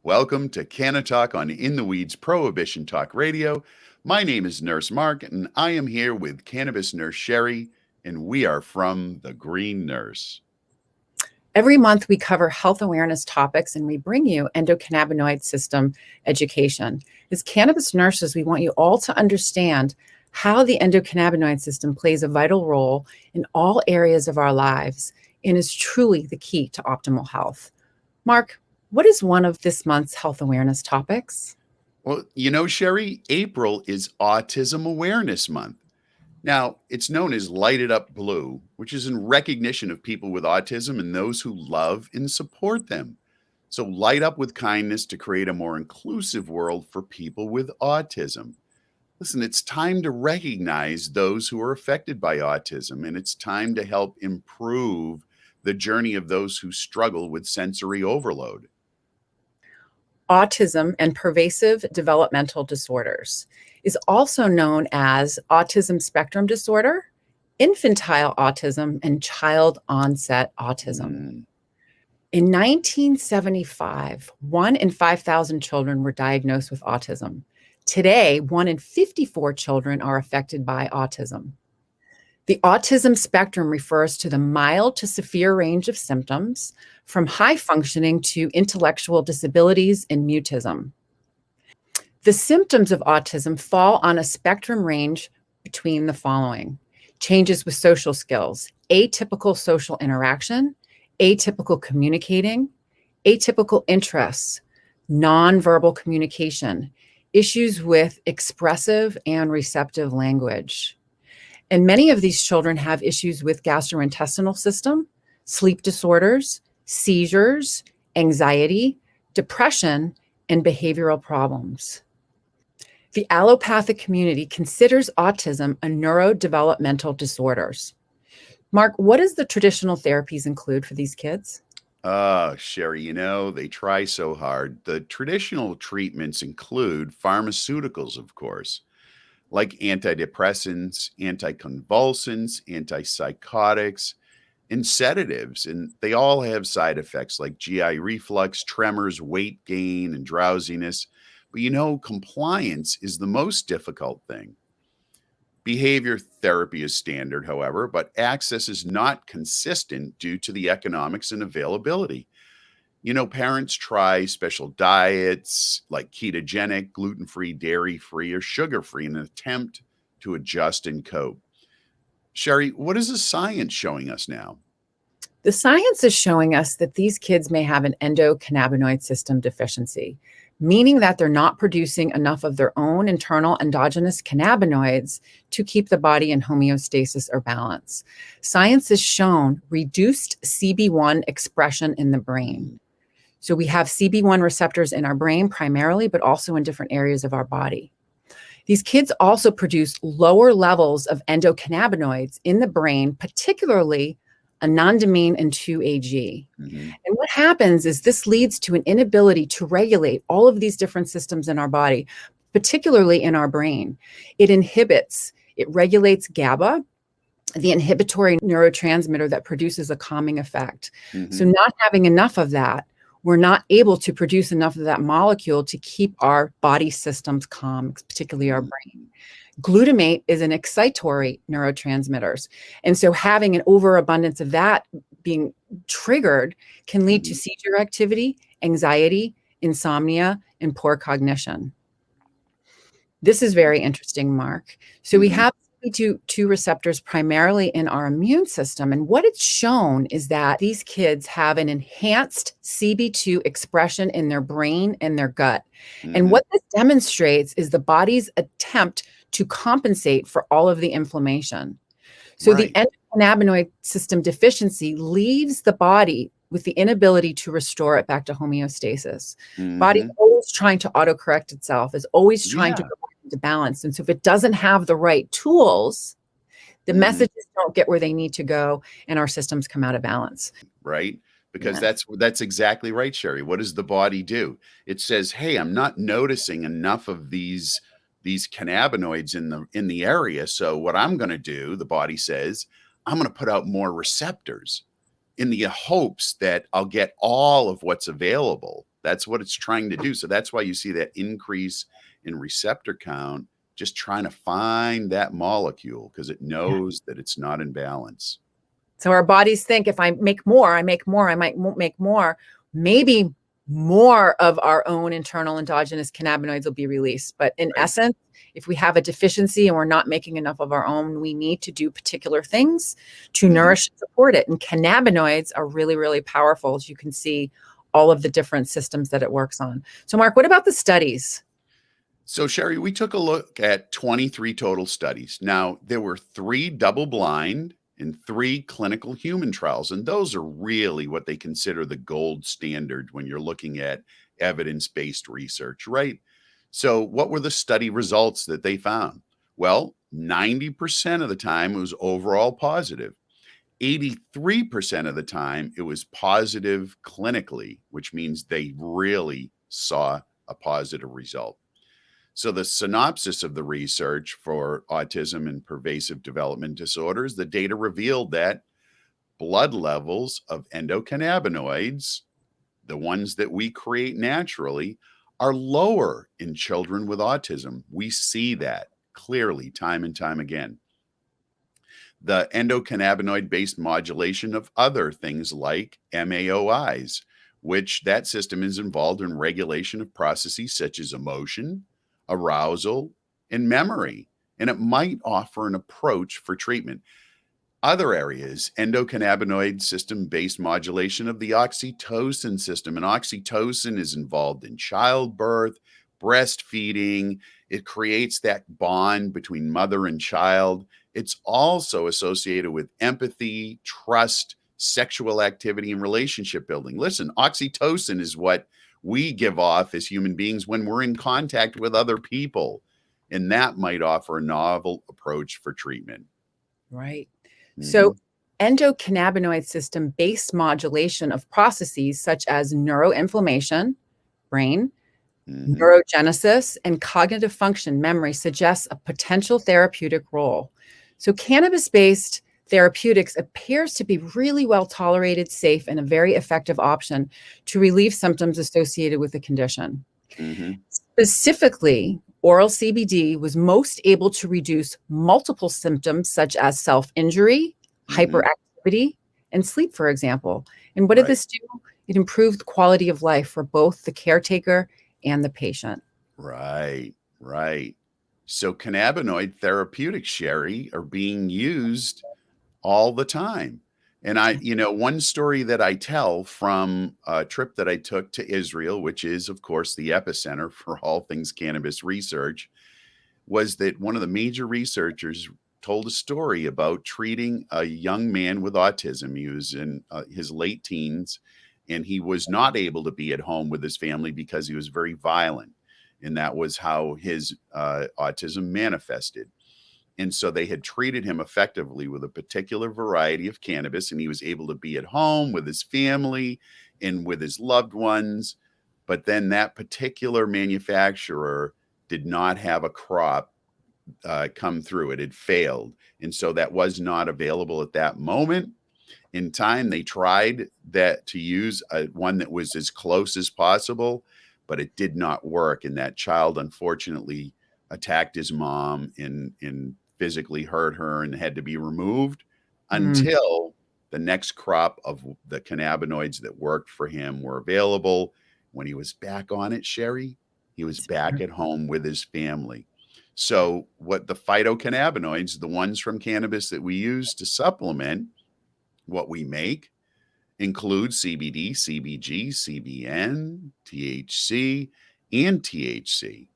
Welcome to Canna Talk on In the Weeds Prohibition Talk Radio. My name is Nurse Mark, and I am here with Cannabis Nurse Sherry, and we are from The Green Nurse. Every month, we cover health awareness topics and we bring you endocannabinoid system education. As cannabis nurses, we want you all to understand how the endocannabinoid system plays a vital role in all areas of our lives and is truly the key to optimal health. Mark, what is one of this month's health awareness topics? Well, Sherry, April is Autism Awareness Month. Now, it's known as Light It Up Blue, which is in recognition of people with autism and those who love and support them. So light up with kindness to create a more inclusive world for people with autism. Listen, it's time to recognize those who are affected by autism, and it's time to help improve the journey of those who struggle with sensory overload. Autism and pervasive developmental disorders is also known as autism spectrum disorder, infantile autism, and child onset autism. In 1975, 1 in 5,000 children were diagnosed with autism. Today, 1 in 54 children are affected by autism. The autism spectrum refers to the mild to severe range of symptoms, from high functioning to intellectual disabilities and mutism. The symptoms of autism fall on a spectrum range between the following: changes with social skills, atypical social interaction, atypical communicating, atypical interests, nonverbal communication, issues with expressive and receptive language. And many of these children have issues with gastrointestinal system, sleep disorders, seizures, anxiety, depression, and behavioral problems. The allopathic community considers autism a neurodevelopmental disorders. Mark, what does the traditional therapies include for these kids? Sherry, they try so hard. The traditional treatments include pharmaceuticals, of course, like antidepressants, anticonvulsants, antipsychotics, and sedatives. And they all have side effects like GI reflux, tremors, weight gain, and drowsiness. But compliance is the most difficult thing. Behavior therapy is standard, however, but access is not consistent due to the economics and availability. Parents try special diets like ketogenic, gluten-free, dairy-free, or sugar-free in an attempt to adjust and cope. Sherry, what is the science showing us now? The science is showing us that these kids may have an endocannabinoid system deficiency, meaning that they're not producing enough of their own internal endogenous cannabinoids to keep the body in homeostasis or balance. Science has shown reduced CB1 expression in the brain. So we have CB1 receptors in our brain primarily, but also in different areas of our body. These kids also produce lower levels of endocannabinoids in the brain, particularly anandamide and 2-AG. And what happens is this leads to an inability to regulate all of these different systems in our body, particularly in our brain. It regulates GABA, the inhibitory neurotransmitter that produces a calming effect. So not having enough of that, we're not able to produce enough of that molecule to keep our body systems calm, particularly our brain. Glutamate is an excitatory neurotransmitters. And so having an overabundance of that being triggered can lead to seizure activity, anxiety, insomnia, and poor cognition. This is very interesting, Mark. So we have CB2 receptors primarily in our immune system. And what it's shown is that these kids have an enhanced CB2 expression in their brain and their gut. And what this demonstrates is the body's attempt to compensate for all of the inflammation. So the endocannabinoid system deficiency leaves the body with the inability to restore it back to homeostasis. Body's always trying to autocorrect itself, is always trying to go back into balance. And so if it doesn't have the right tools, the messages don't get where they need to go and our systems come out of balance. Right? Because that's exactly right, Sherry. What does the body do? It says, hey, I'm not noticing enough of these cannabinoids in the area. So what I'm going to do, the body says, I'm going to put out more receptors in the hopes that I'll get all of what's available. That's what it's trying to do. So that's why you see that increase in receptor count, just trying to find that molecule because it Yeah. knows that it's not in balance. So our bodies think if I make more, I make more, I might make more, maybe more of our own internal endogenous cannabinoids will be released. But in Right. essence, if we have a deficiency and we're not making enough of our own, we need to do particular things to Mhm. nourish and support it. And cannabinoids are really, really powerful, as you can see all of the different systems that it works on. So Mark, what about the studies? So, Sherry, we took a look at 23 total studies. Now, there were 3 double blind and 3 clinical human trials, and those are really what they consider the gold standard when you're looking at evidence based research, right? So, what were the study results that they found? Well, 90% of the time it was overall positive. 83% of the time it was positive clinically, which means they really saw a positive result. So, the synopsis of the research for autism and pervasive development disorders, the data revealed that blood levels of endocannabinoids, the ones that we create naturally, are lower in children with autism. We see that clearly time and time again. The endocannabinoid based modulation of other things like MAOIs, which that system is involved in regulation of processes such as emotion, arousal, and memory. And it might offer an approach for treatment. Other areas, endocannabinoid system based modulation of the oxytocin system. And oxytocin is involved in childbirth, breastfeeding. It creates that bond between mother and child. It's also associated with empathy, trust, sexual activity, and relationship building. Listen, oxytocin is what we give off as human beings when we're in contact with other people. And that might offer a novel approach for treatment. Right. So Mhm. endocannabinoid system based modulation of processes such as neuroinflammation, brain, Mhm. neurogenesis, and cognitive function, memory, suggests a potential therapeutic role. So cannabis-based therapeutics appears to be really well tolerated, safe, and a very effective option to relieve symptoms associated with the condition. Mhm. Specifically, oral CBD was most able to reduce multiple symptoms such as self-injury, Mhm. hyperactivity, and sleep, for example. And what did Right. this do? It improved the quality of life for both the caretaker and the patient. Right. Right. So cannabinoid therapeutics, Sherry, are being used all the time. And one story that I tell from a trip that I took to Israel, which is, of course, the epicenter for all things cannabis research, was that one of the major researchers told a story about treating a young man with autism. He was in his late teens, and he was not able to be at home with his family because he was very violent. And that was how his autism manifested. And so they had treated him effectively with a particular variety of cannabis, and he was able to be at home with his family and with his loved ones. But then that particular manufacturer did not have a crop come through. It had failed. And so that was not available at that moment in time. They tried that to use one that was as close as possible, but it did not work. And that child unfortunately attacked his mom and physically hurt her and had to be removed Mm, until the next crop of the cannabinoids that worked for him were available. When he was back on it, Sherry, he was back at home with his family. So, what the phytocannabinoids, the ones from cannabis that we use to supplement what we make, include CBD, CBG, CBN, THC, and THC.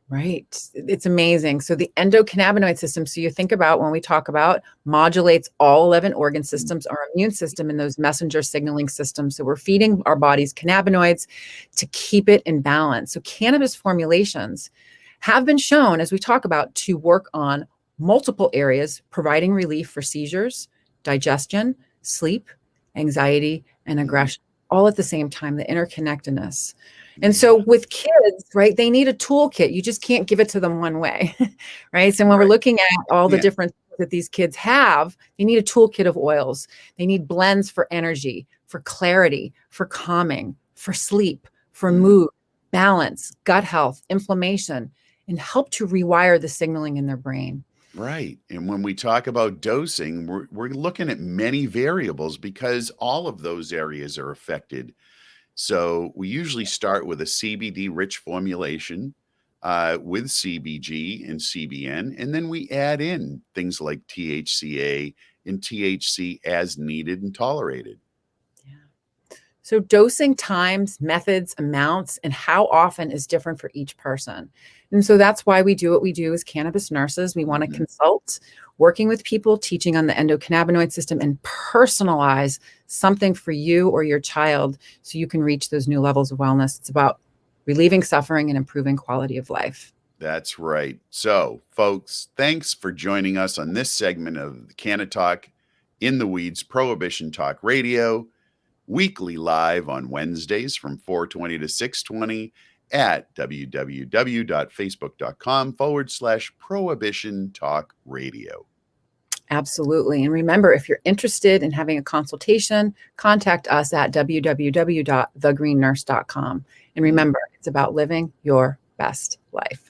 right. It's amazing. So the endocannabinoid system, so you think about when we talk about modulates all 11 organ systems, our immune system, and those messenger signaling systems. So we're feeding our bodies cannabinoids to keep it in balance. So cannabis formulations have been shown, as we talk about, to work on multiple areas, providing relief for seizures, digestion, sleep, anxiety, and Mhm. aggression, all at the same time, the interconnectedness. And so Yeah. with kids, right, they need a toolkit. You just can't give it to them one way, right? So when we're Right. looking at all the Yeah. different things that these kids have, they need a toolkit of oils. They need blends for energy, for clarity, for calming, for sleep, for mood, balance, gut health, inflammation, and help to rewire the signaling in their brain. Right. And when we talk about dosing, we're looking at many variables because all of those areas are affected. So we usually start with a CBD rich formulation with CBG and CBN, and then we add in things like THCA and THC as needed and tolerated. So dosing times, methods, amounts, and how often is different for each person. And so that's why we do what we do as cannabis nurses. We want to Mhm. consult, working with people, teaching on the endocannabinoid system, and personalize something for you or your child so you can reach those new levels of wellness. It's about relieving suffering and improving quality of life. That's right. So, folks, thanks for joining us on this segment of the Canna Talk in the Weeds Prohibition Talk Radio, weekly live on Wednesdays from 4:20 to 6:20 at www.facebook.com/Prohibition Talk Radio. Absolutely. And remember, if you're interested in having a consultation, contact us at www.thegreennurse.com. And remember, it's about living your best life.